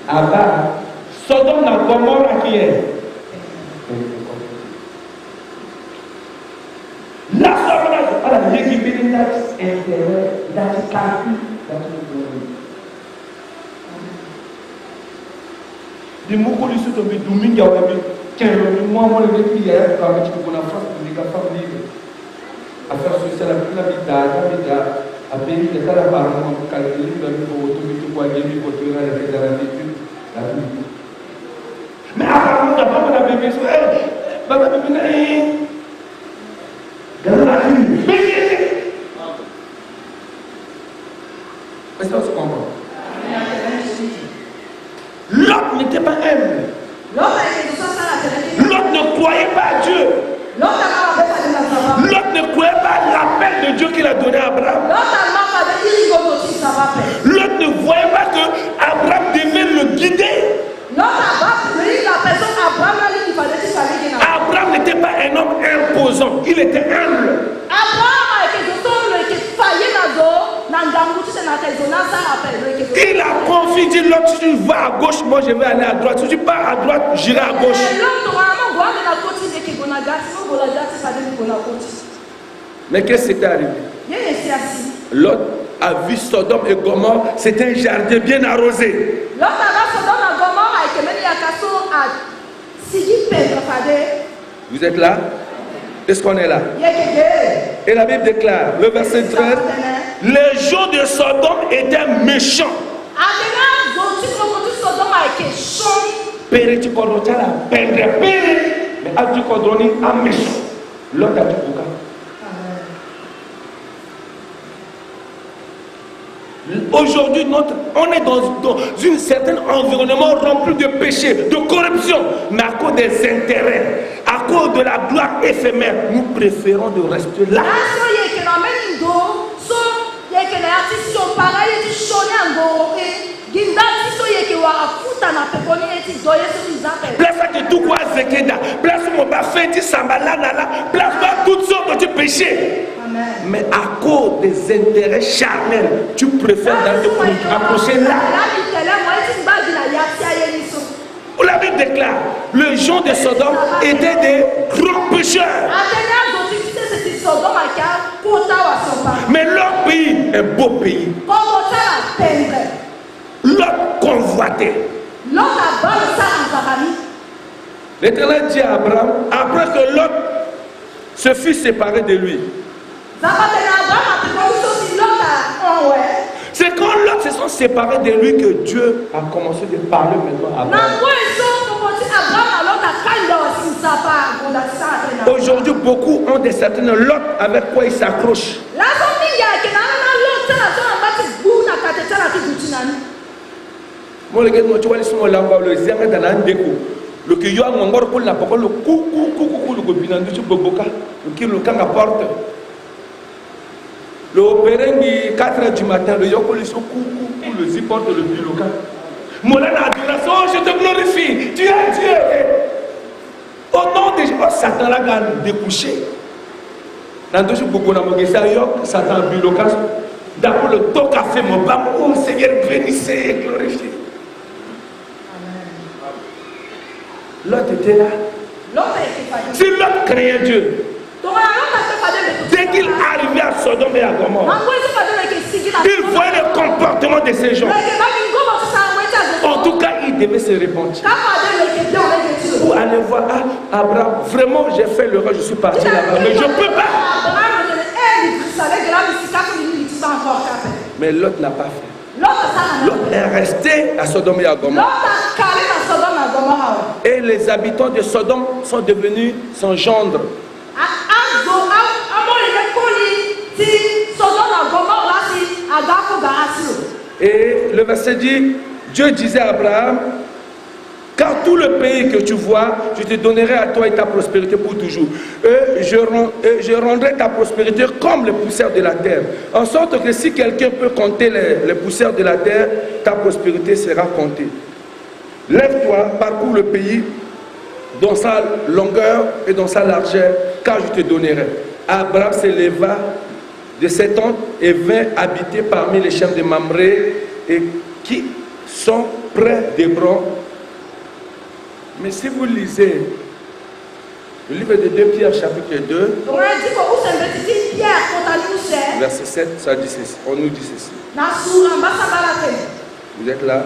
Aba, Sodome na Gomorrah qui est. La sorcellerie, voilà, l'équilibre intérieur, dans le calcul, dans le les mots qu'on sont tombés domingue, il y a moi, le mec, il y a un petit peu en France, pour les femmes libres. Affaires sociales, à payer des cas d'appartement pour calculer, pour automatiquement pour gagner, pour tuer la réalité. Mais apparemment, d'abord, la bébé, la bébé, dans la rue, est-ce que tu comprends? L'autre n'était pas humble. L'autre ne croyait pas à Dieu. L'autre ne croyait pas à l'appel de Dieu qu'il a donné à Abraham. L'autre ne voyait pas que Abraham devait le guider. Abraham n'était pas un homme imposant, il était humble. Il a confié, dit l'autre, si tu vas à gauche, moi je vais aller à droite. Si tu pars à droite, j'irai à gauche. Mais qu'est-ce qui s'était arrivé? L'autre a vu Sodome et Gomorrhe, c'était un jardin bien arrosé. Vous êtes là? Est-ce qu'on est là? Et la Bible déclare, le verset 13, les jours de Sodome étaient méchants. Père, tu connais la peine, mais à tu connais un méchant. L'autre a dit pourquoi? Aujourd'hui, on est dans un certain environnement rempli de péché, de corruption, mais à cause des intérêts, à cause de la gloire éphémère, nous préférons de rester là. Place que tout quoi zekeda, place mon bafeti sambalanala, place pas toutes sortes de péchés. Mais à cause des intérêts charnels, tu préfères te approcher là. Où la Bible déclare, le gens de Sodome étaient des grands pécheurs. Mais leur pays, un beau pays. L'autre convoité. L'Éternel dit à Abraham, après que l'autre se fut séparé de lui. C'est quand l'autre se sont séparés de lui que Dieu a commencé de parler maintenant à Abraham. Aujourd'hui, beaucoup ont des certaines lots avec quoi ils s'accrochent. Moi, les gars, tu vois, ils sont là, le zéro dans un déco. Le qui y a un encore pour la parole, le coucou, le copinan du boboka, le qui le camp apporte. Le opéring 4h du matin, le yoko, le coucou, le zipporte le biloka. Mon adoration, je te glorifie, tu es Dieu. Au nom de Jésus, Satan l'a découché. Dans deux jours, beaucoup de Satan biloka. D'abord, le temps qu'a fait mon bas, oh Seigneur, bénissez et glorifiez. L'autre était là. Si l'autre craignait Dieu, dès qu'il arrivait à Sodome et à Gomorrhe, il voyait le comportement de ces gens. En tout cas, il devait se repentir. Pour aller voir, ah, Abraham, vraiment, j'ai fait l'erreur, je suis parti là-bas, mais je ne peux pas. Mais l'autre n'a pas fait. L'autre est resté à Sodome et à Gomorrhe. Et les habitants de Sodome sont devenus son gendre. Et le verset dit, Dieu disait à Abraham, car tout le pays que tu vois, je te donnerai à toi et ta prospérité pour toujours. Et je rendrai ta prospérité comme les poussières de la terre. En sorte que si quelqu'un peut compter les poussières de la terre, ta prospérité sera comptée. Lève-toi, parcours le pays dans sa longueur et dans sa largeur, car je te donnerai. Abraham s'éleva de ses tentes et vint habiter parmi les chefs de Mamré, et qui sont près d'Hébron. Mais si vous lisez le livre de 2 Pierre chapitre 2, verset 7, ça dit ceci. On nous dit ceci. Vous êtes là?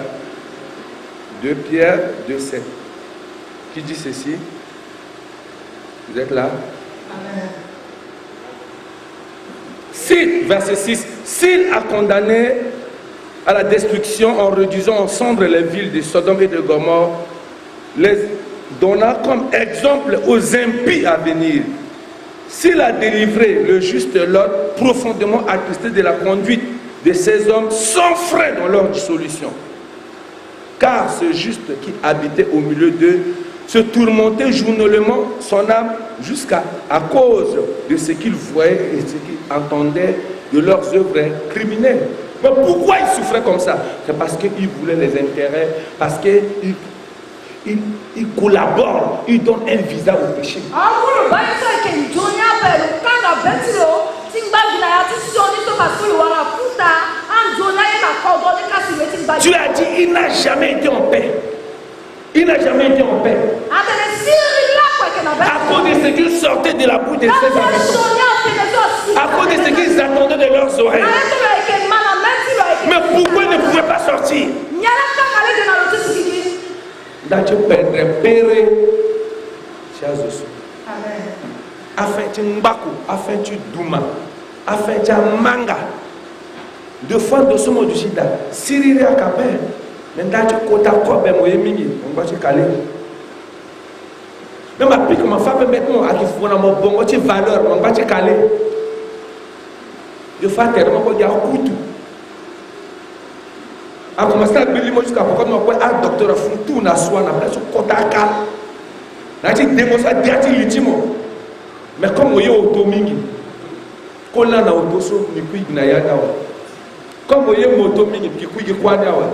2 Pierre 2, 7. Qui dit ceci? Vous êtes là? Amen. Verset 6. S'il a condamné à la destruction en réduisant en cendres les villes de Sodome et de Gomorrhe, les donnant comme exemple aux impies à venir, s'il a délivré le juste Lot, profondément attristé de la conduite de ces hommes sans frais dans leur dissolution, car ce juste qui habitait au milieu d'eux se tourmentait journellement son âme jusqu'à cause de ce qu'il voyait et ce qu'il entendait de leurs œuvres criminelles. Mais pourquoi il souffrait comme ça? C'est parce qu'il voulait les intérêts, parce qu'il collabore, il donne un visa au péché. Tu as dit, il n'a jamais été en paix. Il n'a jamais été en paix. À cause de ce qu'ils sortaient de la bouche de ses amis. À cause de ce qu'ils attendaient de leurs oreilles. Mais pourquoi ils ne pouvaient pas sortir? Tu perdrais péré. Afin tu mbaku, afin tu douma, afin tu manga. Deux fois de ce mot du sida, Syrie à Capel. Maintenant tu kota kobe moye mingi, on va te caler. Même à pique ma femme maintenant à qui faut na mon bon tu valeur, on va te caler. Je fais tellement qu'on dit à coutu. A commencé à billy moi jusqu'à pourquoi moi un docteur a foutu tout na soin na place kota ka. Na ti démonstrer diati litimo. Mais comme oyo auto mingi. Ko na auto so ni ku na ya dawa. Comme oyo moto mingi ki ku ki kwa dawa.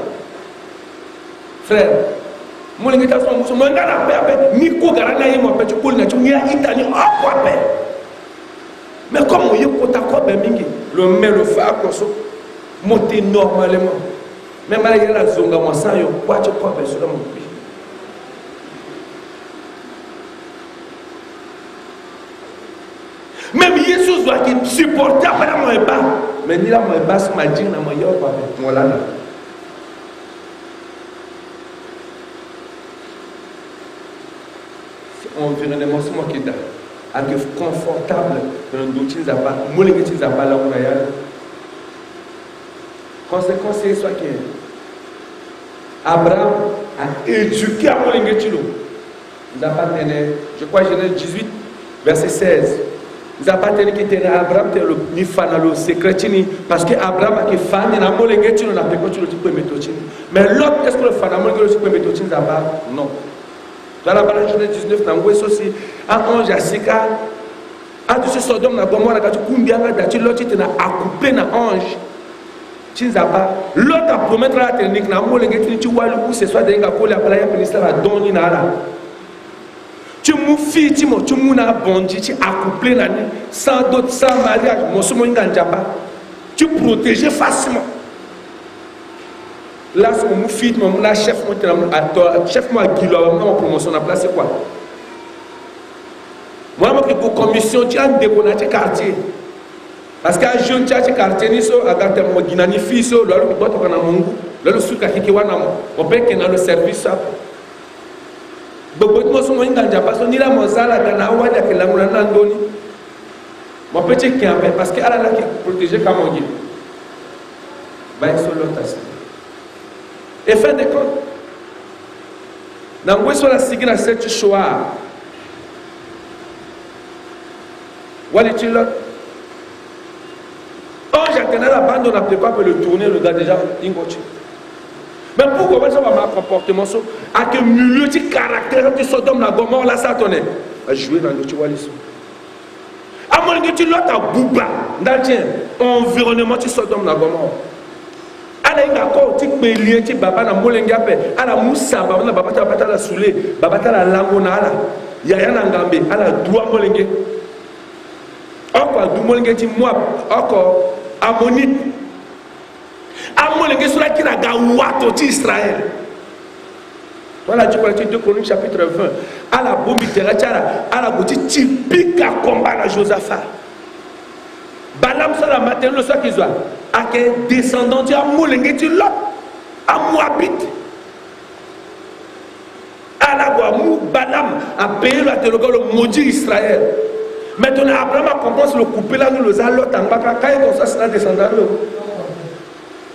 Frère, mon invitation, mon gars, ni quoi garder moi petit coup na tu ya itali a quoi paix. Mais comme on y kota quoi ben mingi, le met le fa koso monter normalement. Même là il y a la zonga moi ça yo quoi tu quoi ben sur mon pays. Même Jésus doit qu'il supporter après moi et pas. Mais ni là moi et pas m'a dit na moi yo quoi ben moi là. Environnement c'est moi qui est avec confortable dans d'autres zapas molingi zapa là on a ya conséquence c'est soit que Abraham a éduqué à molingi tilo zapa tene je crois Genèse 18 verset 16 zapa tene qui tene Abraham te le ni fanalo secret tini parce que Abraham a qui fan na molingi tilo na peko tilo tu peux mettre tini mais l'autre est-ce que le fan na molingi tu peux mettre tini zapa non. Dans la balance Genèse 19, dans le aussi, un ange à Sika, un de ces Sodome, dans Gomorrhe, quand tu combien de l'autre, tu as coupé un ange. Tu n'as pas. L'autre a promettre la technique, na molengue, tu vois le coup, c'est soit d'un gars pour la playa péninsulaire à Doni Nara. Tu m'as fait, tu m'as bondi, tu as couplé la nuit, sans doute, sans mariage, mon somme n'ganjaba. Tu protégeais facilement. Là, c'est mon fils, mon chef, chef, moi, qui l'a promotion en place, c'est quoi? Moi, je suis commission, tu as un débonné quartier. Parce qu'un jeune quartier, à gâter mon guinani fils, l'autre, on a mon goût, l'autre, sous qui on peut qu'il y ait le service. Donc, moi, je suis parce que ni la mozala, mon petit qui parce qu'elle a là qui protégé comme on dit. Ben, c'est l'autre. Et fin de compte, dans le la signe à cette choix, voilà-tu l'autre. Oh, j'ai la bande, on n'a pas pu le tourner, le gars déjà, il mais pourquoi ça va mal comportement, ça à que milieu de caractère de Sodome, la Gomorrhe, là, ça tourne à jouer dans le Chihuahua. À mon avis, tu l'autre à Bouba, dans le environnement de Sodome, la Gomorrhe. Ala ingako ti kpelier ti baba na molengi ape ala musa baba na baba ta la soulé baba ta la lango na ala ya na ngambe ala droit molengi oko du molengi ti moi oko amonite Amolenge sur la qui n'a gawatoti Israël. Voilà, tu connais 2 Chroniques chapitre 20. À la bombe à la boutique typique à combat à Josaphat. Balam sur la matin, le soir qu'ils ont. À quel descendant tu as Molenge tu l'as. À Moabit. À la Guamou, Balam a payé le maudit Israël. Maintenant, Abraham a compris le couper là, nous le allons en bas. Quand il comme ça, c'est descendant.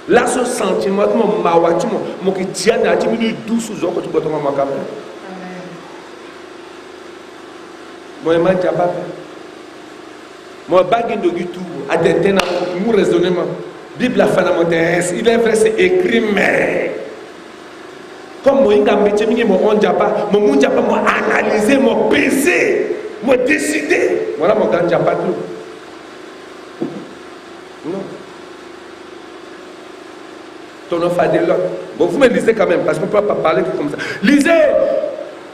Là, ce sentiment, mon mawati, mon qui tient à 10 minutes douce sous quand tu peux tomber ma caméra. Moi, je ne sais pas. Moi, je ne sais pas. Je ne sais pas. Mon raisonnement. Bible a fait il est vrai, c'est écrit, mais. Comme moi, je ne sais pas. Mon analysé, mon pesé, mon décidé. Voilà mon gars, je ne sais pas. Non. Bon, vous me lisez quand même, parce qu'on ne peut pas parler comme ça. Lisez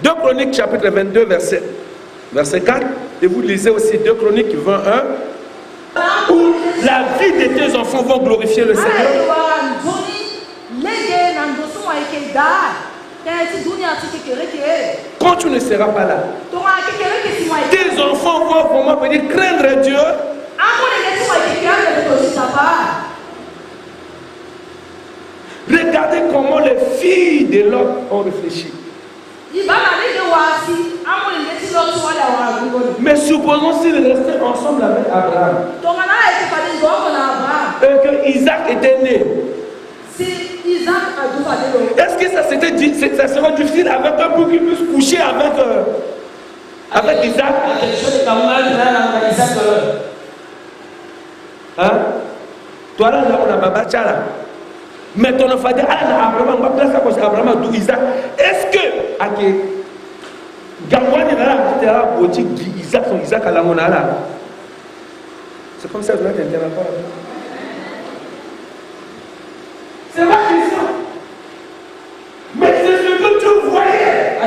2 Chroniques chapitre 22, verset 4. Et vous lisez aussi 2 Chroniques 21, où la vie de tes enfants vont glorifier le Seigneur. Quand tu ne seras pas là, tes enfants vont vraiment venir craindre Dieu. Regardez comment les filles de l'homme ont réfléchi. Mais supposons s'ils restaient ensemble avec Abraham et que Isaac était né. Est-ce que ça serait difficile avec eux pour qu'ils puissent coucher avec Isaac? Hein? Toi là, on a Baba Tchala. Mais ton enfant dit, Abraham, on va placer à Abraham d'où Isaac. Est-ce que, Isaac à la monara? C'est comme ça que je vais t'interroger. C'est ma question. Mais c'est ce que tu voyais.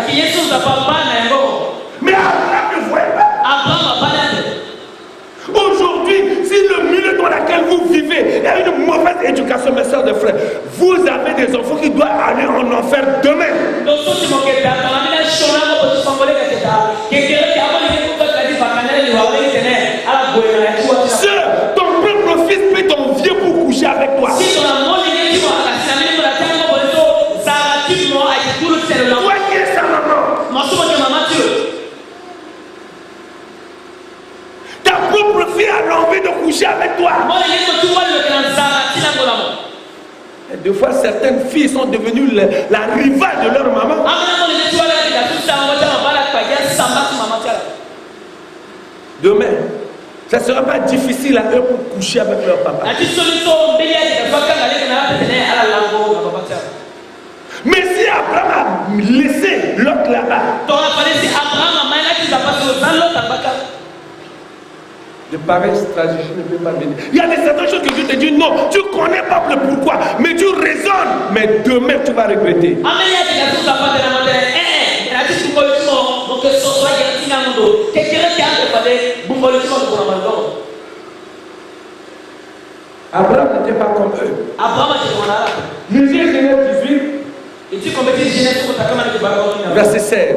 Mais Abraham ne voyait pas. Aujourd'hui, si le milieu dans lequel vous vivez a une mauvaise éducation, mes soeurs et frères, vous avez des enfants qui doivent aller en enfer demain. Ton propre fils peut t'envier pour coucher avec toi. Toi qui es sa maman. Ta propre fille a l'envie de coucher avec toi. Et des fois, certaines filles sont devenues la rivale de leur maman. Demain, ça ne sera pas difficile à eux pour coucher avec leur papa. Mais si Abraham a laissé l'autre là-bas, de pareilles stratégies ne peuvent pas venir. Il y a certaines choses que Dieu te dit non, tu ne connais pas le pourquoi, mais tu raisonnes, mais demain tu vas regretter. Abraham n'était pas comme eux. Lisez Genèse 18, verset 16.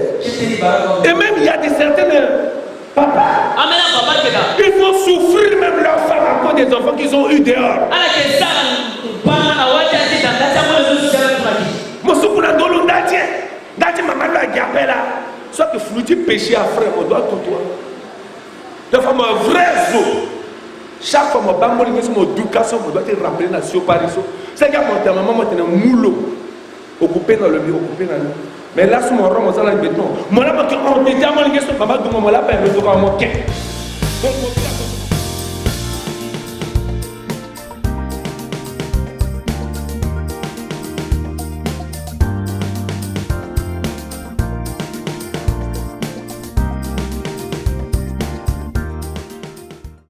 Et même il y a des certaines papas, ils vont souffrir même leurs femmes à cause des enfants qu'ils ont eu dehors. Soit que fruit péché à frère, on doit tout toi. De forme un vrai zoo. Chaque fois, mon éducation, on doit te rappeler dans ce pariso. C'est que mon maman était un moulot. Occupé dans le bureau, occupé dans le. Mais là, sur mon rang, on s'en a béton. Mon âme, on était à mon église, maman, on l'a perdu, on l'a moqué.